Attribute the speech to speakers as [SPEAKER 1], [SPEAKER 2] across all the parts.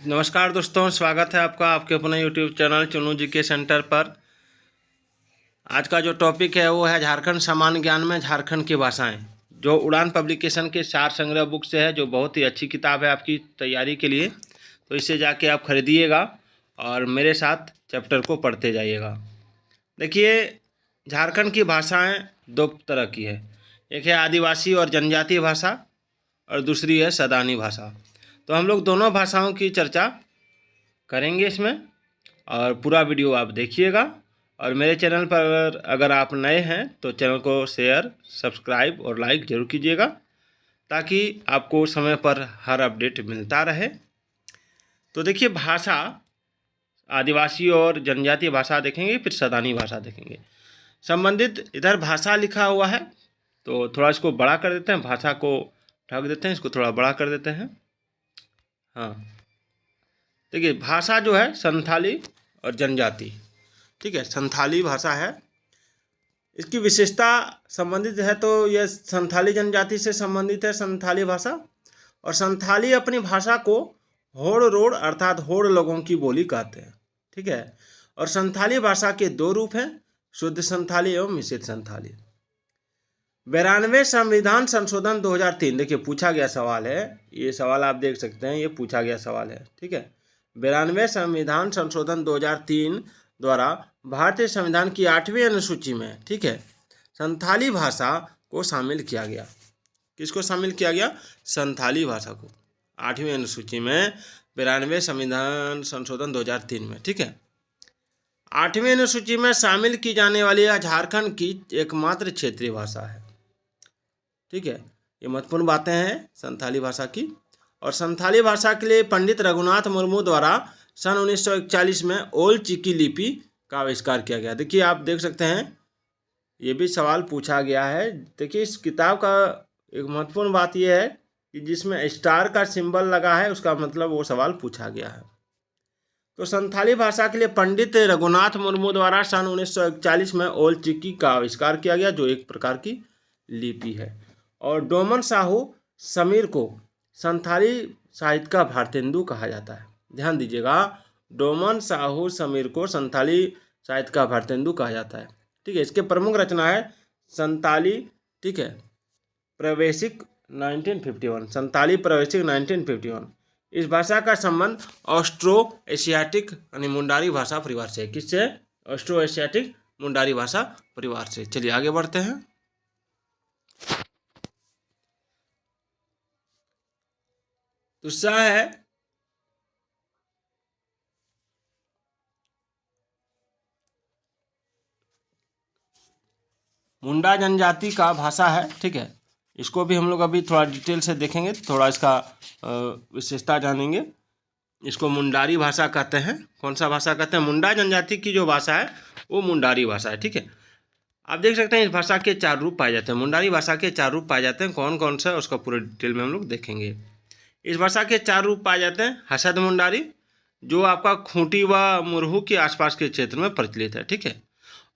[SPEAKER 1] नमस्कार दोस्तों, स्वागत है आपका आपके अपने यूट्यूब चैनल चुनू जी के सेंटर पर। आज का जो टॉपिक है वो है झारखंड सामान्य ज्ञान में झारखंड की भाषाएं, जो उड़ान पब्लिकेशन के सार संग्रह बुक से है, जो बहुत ही अच्छी किताब है आपकी तैयारी के लिए। तो इसे जाके आप खरीदिएगा और मेरे साथ चैप्टर को पढ़ते जाइएगा। देखिए, झारखंड की भाषाएँ दो तरह की है। एक है आदिवासी और जनजातीय भाषा और दूसरी है सदानी भाषा। तो हम लोग दोनों भाषाओं की चर्चा करेंगे इसमें, और पूरा वीडियो आप देखिएगा। और मेरे चैनल पर अगर आप नए हैं तो चैनल को शेयर, सब्सक्राइब और लाइक ज़रूर कीजिएगा, ताकि आपको समय पर हर अपडेट मिलता रहे। तो देखिए, भाषा आदिवासी और जनजातीय भाषा देखेंगे, फिर सदानी भाषा देखेंगे। संबंधित इधर भाषा लिखा हुआ है, तो थोड़ा इसको बड़ा कर देते हैं, भाषा को ढक देते हैं, इसको थोड़ा बड़ा कर देते हैं। हाँ, देखिए, भाषा जो है संथाली और जनजाति, ठीक है, संथाली भाषा है। इसकी विशेषता संबंधित है तो यह संथाली जनजाति से संबंधित है संथाली भाषा। और संथाली अपनी भाषा को होड़ रोड़ अर्थात होड़ लोगों की बोली कहते हैं, ठीक है। और संथाली भाषा के दो रूप हैं, शुद्ध संथाली एवं मिश्रित संथाली। 92वें संविधान संशोधन 2003, देखिए पूछा गया सवाल है, ये सवाल आप देख सकते हैं, ये पूछा गया सवाल है, ठीक है। 92वें संविधान संशोधन 2003 द्वारा भारतीय संविधान की 8वीं अनुसूची में, ठीक है, संथाली भाषा को शामिल किया गया। किसको शामिल किया गया? संथाली भाषा को 8वीं अनुसूची में, 92वें संविधान संशोधन 2003 में, ठीक है। 8वीं अनुसूची में शामिल की जाने वाली यह झारखंड की एकमात्र क्षेत्रीय भाषा है, ठीक है। ये महत्वपूर्ण बातें हैं संथाली भाषा की। और संथाली भाषा के लिए पंडित रघुनाथ मुर्मू द्वारा सन 1941 में ओल चिकी लिपि का आविष्कार किया गया। देखिए, आप देख सकते हैं, ये भी सवाल पूछा गया है। देखिए, इस किताब का एक महत्वपूर्ण बात यह है कि जिसमें स्टार का सिंबल लगा है, उसका मतलब वो सवाल पूछा गया है। तो संथाली भाषा के लिए पंडित रघुनाथ मुर्मू द्वारा सन 1941 में ओल चिकी का आविष्कार किया गया, जो एक प्रकार की लिपि है। और डोमन साहू समीर को संथाली साहित्य का भारतेंदु कहा जाता है। ध्यान दीजिएगा, डोमन साहू समीर को संथाली साहित्य का भारतेंदु कहा जाता है, ठीक है। इसके प्रमुख रचना है संताली, ठीक है, प्रवेशिक 1951, संताली प्रवेशिक 1951। इस भाषा का संबंध ऑस्ट्रो एशियाटिक यानी मुंडारी भाषा परिवार से। किससे? ऑस्ट्रो एशियाटिक मुंडारी भाषा परिवार से। चलिए आगे बढ़ते हैं। दूसरा है मुंडा जनजाति का भाषा है, ठीक है। इसको भी हम लोग अभी थोड़ा डिटेल से देखेंगे, थोड़ा इसका विशेषता जानेंगे। इसको मुंडारी भाषा कहते हैं। कौन सा भाषा कहते हैं? मुंडा जनजाति की जो भाषा है वो मुंडारी भाषा है, ठीक है। आप देख सकते हैं, इस भाषा के 4 रूप पाए जाते हैं। मुंडारी भाषा के 4 रूप पाए जाते हैं। कौन कौन सा है उसका पूरे डिटेल में हम लोग देखेंगे। इस भाषा के 4 रूप पाए जाते हैं। हसद मुंडारी, जो आपका खूंटी व मुरहू के आसपास के क्षेत्र में प्रचलित है, ठीक है।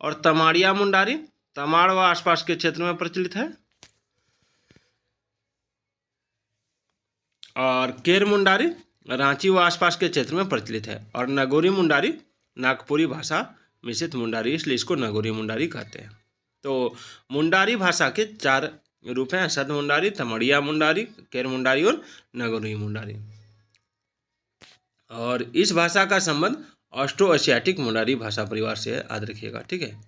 [SPEAKER 1] और तमाड़िया मुंडारी, तमाड़ व आसपास के क्षेत्र में प्रचलित है। और केर मुंडारी, रांची व आसपास के क्षेत्र में प्रचलित है। और नगोरी मुंडारी, नागपुरी भाषा मिश्रित मुंडारी, इसलिए इसको नगोरी मुंडारी कहते हैं। तो मुंडारी भाषा के 4 रूप हैं, हसद मुंडारी, तमड़िया मुंडारी, केर मुंडारी और नगोरी मुंडारी। और इस भाषा का संबंध ऑस्ट्रो एशियाटिक मुंडारी भाषा परिवार से है, याद रखिएगा, ठीक है।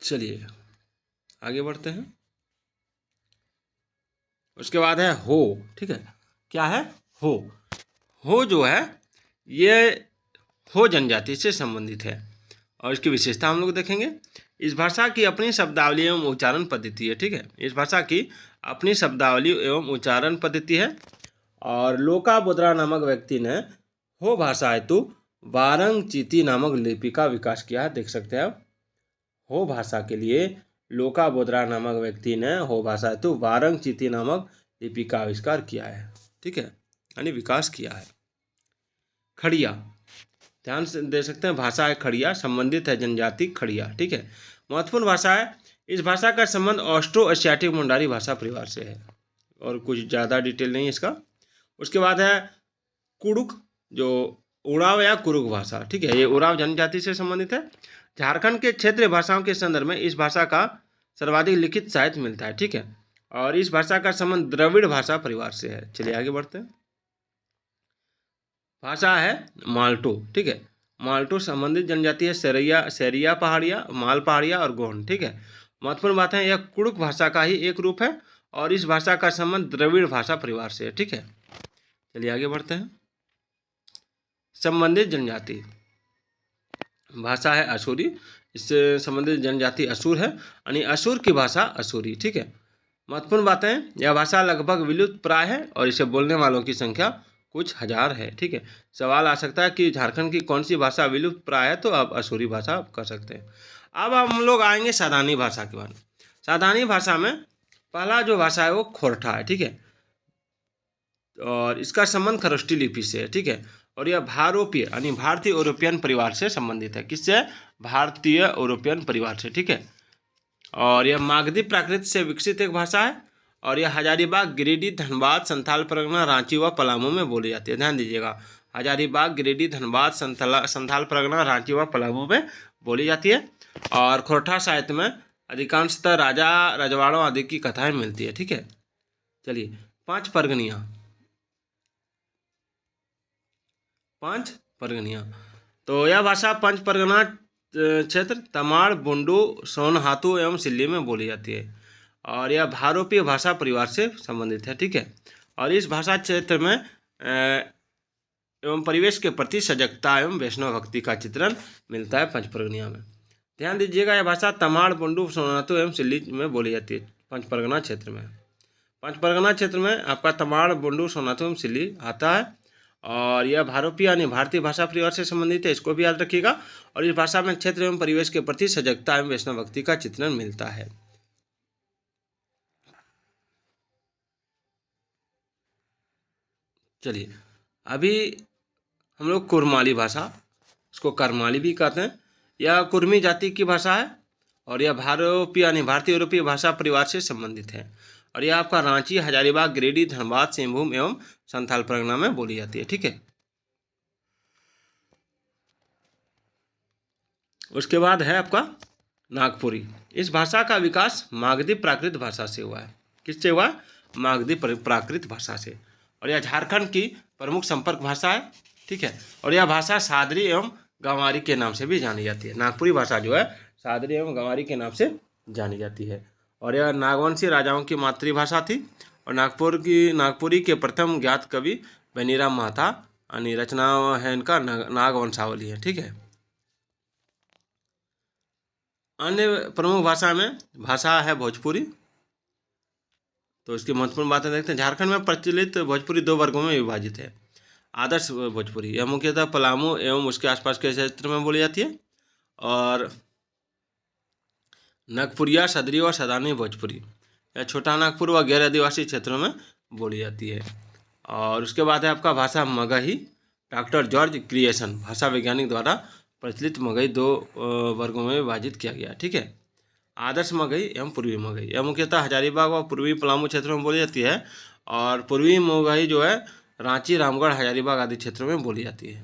[SPEAKER 1] चलिए आगे बढ़ते हैं। उसके बाद है हो, ठीक है। क्या है? हो। हो जो है ये हो जनजाति से संबंधित है, और इसकी विशेषता हम लोग देखेंगे। इस भाषा की अपनी शब्दावली एवं उच्चारण पद्धति है, ठीक है। इस भाषा की अपनी शब्दावली एवं उच्चारण पद्धति है। और लोका बोद्रा नामक व्यक्ति ने हो भाषा हेतु वारंग चीती नामक लिपि का विकास किया है। देख सकते हैं आप, हो भाषा के लिए लोका बोद्रा नामक व्यक्ति ने हो भाषा हेतु वारंग चीती नामक लिपि का आविष्कार किया है, ठीक है, यानी विकास किया है। खड़िया, ध्यान से दे सकते हैं, भाषा है खड़िया, संबंधित है जनजाति खड़िया, ठीक है। महत्वपूर्ण भाषा है। इस भाषा का संबंध ऑस्ट्रो एशियाटिक मुंडारी भाषा परिवार से है। और कुछ ज़्यादा डिटेल नहीं इसका। उसके बाद है कुड़ुक, जो उड़ाव या कुरुक भाषा, ठीक है, ये उराव जनजाति से संबंधित है। झारखंड के क्षेत्रीय भाषाओं के संदर्भ में इस भाषा का सर्वाधिक लिखित साहित्य मिलता है, ठीक है। और इस भाषा का संबंध द्रविड़ भाषा परिवार से है। चलिए आगे बढ़ते हैं। भाषा है माल्टो, ठीक है। माल्टो संबंधित जनजाति है सेरिया पहाड़िया, माल पहाड़िया और गोंड, ठीक है। महत्वपूर्ण बात है, यह कुड़ुक भाषा का ही एक रूप है और इस भाषा का संबंध द्रविड़ भाषा परिवार से है, ठीक है। चलिए आगे बढ़ते हैं। संबंधित जनजाति भाषा है असुरी, इससे संबंधित जनजाति असुर है, यानी असुर की भाषा असुरी, ठीक है। महत्वपूर्ण बातें, यह भाषा लगभग विलुप्त प्राय है और इसे बोलने वालों की संख्या कुछ हजार है, ठीक है। सवाल आ सकता है कि झारखंड की कौन सी भाषा विलुप्त प्राय है, तो आप असुरी भाषा कर सकते हैं। अब हम लोग आएंगे सादानी भाषा के बारे में। सादानी भाषा में पहला जो भाषा है वो खोरठा है, ठीक है, और इसका संबंध खरोष्टी लिपि से है, ठीक है। और यह भारोपीय यानी भारतीय यूरोपियन परिवार से संबंधित है। किससे? भारतीय यूरोपियन परिवार से, ठीक है। और यह मागधी प्राकृत से विकसित एक भाषा है और यह हजारीबाग, गिरिडीह, धनबाद, संथाल परगना, रांची व पलामू में बोली जाती है। ध्यान दीजिएगा, हजारीबाग, गिरिडीह, धनबाद, संथाल परगना, रांची व पलामू में बोली जाती है। और खोरठा साहित्य में अधिकांशतः राजा रजवाड़ों आदि की कथाएं मिलती है, ठीक है। चलिए, पांच परगनियाँ। तो यह भाषा पंच परगना क्षेत्र तमाड़, बुंडू, सोनहातू एवं सिल्ली में बोली जाती है और यह भारोपीय भाषा परिवार से संबंधित है, ठीक है। और इस भाषा क्षेत्र में एवं परिवेश के प्रति सजगता एवं वैष्णव भक्ति का चित्रण मिलता है पंच परगनिया में। ध्यान दीजिएगा, यह भाषा तमाड़, बुंडू, सोनहातू एवं सिल्ली में बोली जाती है पंच परगना क्षेत्र में। पंच परगना क्षेत्र में आपका तमाड़, बुंडू, सोनहातू एवं सिल्ली आता है और यह भारोपीय यानी भारतीय भाषा परिवार से संबंधित है, इसको भी याद रखिएगा। और इस भाषा में क्षेत्र एवं परिवेश के प्रति सजगता एवं वैष्णव भक्ति का चित्रण मिलता है। चलिए, अभी हम लोग कुरमाली भाषा, इसको करमाली भी कहते हैं, यह कुर्मी जाति की भाषा है और यह भारोपीय यानी भारतीय यूरोपीय भाषा परिवार से संबंधित है और यह आपका रांची, हजारीबाग, गिरिडीह, धनबाद, सिंहभूम एवं संथाल परगना में बोली जाती है, ठीक है। उसके बाद है आपका नागपुरी। इस भाषा का विकास मागधी प्राकृत भाषा से हुआ है। किससे हुआ? मागधी प्राकृत भाषा से। और यह झारखंड की प्रमुख संपर्क भाषा है, ठीक है। और यह भाषा सादरी एवं गंवारी के नाम से भी जानी जाती है। नागपुरी भाषा जो है सादरी एवं गंवारी के नाम से जानी जाती है और यह नागवंशी राजाओं की मातृभाषा थी और नागपुरी के प्रथम ज्ञात कवि बेनीराम महाता यानी रचना है इनका नागवंशावली है, ठीक है। अन्य प्रमुख भाषा है भोजपुरी। तो इसकी महत्वपूर्ण बातें देखते हैं। झारखंड में प्रचलित भोजपुरी दो वर्गों में विभाजित है। आदर्श भोजपुरी, यह मुख्यतः पलामू एवं उसके आसपास के क्षेत्र में बोली जाती है और नागपुरिया, सदरी और सदानी भोजपुरी, यह छोटा नागपुर व गैर आदिवासी क्षेत्रों में बोली जाती है। और उसके बाद है आपका भाषा मगही। डॉक्टर जॉर्ज क्रिएशन भाषा वैज्ञानिक द्वारा प्रचलित मगही दो वर्गों में विभाजित किया गया, ठीक है। आदर्श मगही एवं पूर्वी मगही, यह मुख्यतः हजारीबाग व पूर्वी पलामू क्षेत्रों में बोली जाती है और पूर्वी मगही जो है रांची, रामगढ़, हजारीबाग आदि क्षेत्रों में बोली जाती है।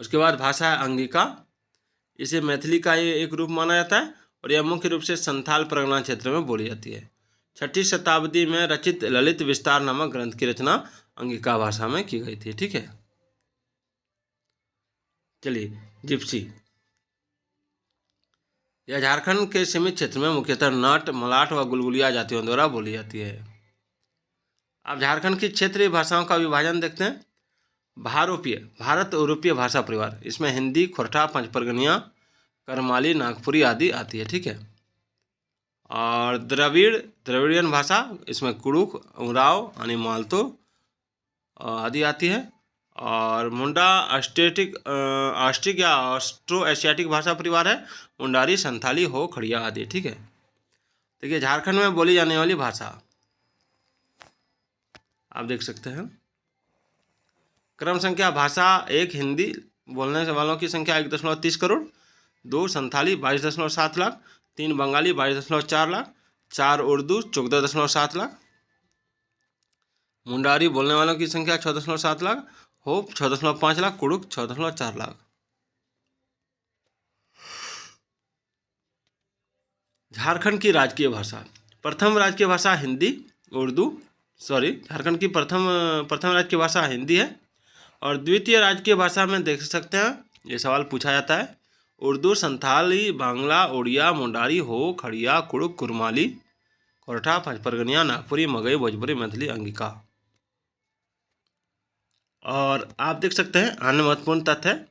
[SPEAKER 1] उसके बाद भाषा है अंगिका। इसे मैथिली का एक रूप माना जाता है और यह मुख्य रूप से संथाल परगना क्षेत्र में बोली जाती है। 6वीं शताब्दी में रचित ललित विस्तार नामक ग्रंथ की रचना अंगिका भाषा में की गई थी, ठीक है। चलिए, जिप्सी, यह झारखंड के सीमित क्षेत्र में मुख्यतः नट, मलाट व गुलगुलिया जातियों द्वारा बोली जाती है। अब झारखंड की क्षेत्रीय भाषाओं का विभाजन देखते हैं। भारोपीय, भारत यूरोपीय भाषा परिवार, इसमें हिंदी, खोरठा, पंचपरगनिया, करमाली, नागपुरी आदि आती है, ठीक है। और द्रविड़ियन भाषा, इसमें कुड़ुक, उराव यानी मालतो आदि आती है। और मुंडा ऑस्ट्रिक या ऑस्ट्रो एशियाटिक भाषा परिवार है। मुंडारी, संथाली, हो, खड़िया आदि, ठीक है। देखिए, झारखंड में बोली जाने वाली भाषा आप देख सकते हैं। क्रम संख्या भाषा 1 हिंदी बोलने वालों की संख्या 1.30 करोड़, 2 संथाली 22.7 लाख, 3 बंगाली 22.4 लाख, 4 उर्दू 14.7 लाख, मुंडारी बोलने वालों की संख्या 6.7 लाख, होप 6.5 लाख, कुड़ुक 6.4 लाख। झारखंड की राजकीय भाषा, प्रथम राजकीय भाषा हिंदी उर्दू झारखंड की प्रथम राजकीय भाषा हिंदी है। और द्वितीय राजकीय भाषा में देख सकते हैं, ये सवाल पूछा जाता है, उर्दू, संथाली, बांग्ला, उड़िया, मुंडारी, हो, खड़िया, कुड़ुक, कुरमाली, कोरठा, पंचपरगनिया, नागपुरी, मगही, भोजपुरी, मैथिली, अंगिका। और आप देख सकते हैं अन्य महत्वपूर्ण तथ्य है,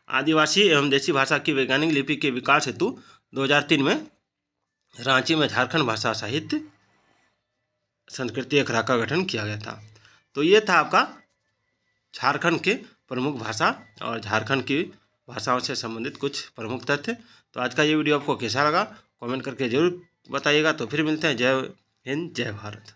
[SPEAKER 1] आदिवासी एवं देसी भाषा की वैज्ञानिक लिपि के विकास हेतु 2003 में रांची में झारखंड भाषा साहित्य संस्कृति अखड़ा का गठन किया गया था। तो ये था आपका झारखंड के प्रमुख भाषा और झारखंड की भाषाओं से संबंधित कुछ प्रमुख तथ्य। तो आज का ये वीडियो आपको कैसा लगा कमेंट करके जरूर बताइएगा। तो फिर मिलते हैं। जय हिंद, जय भारत।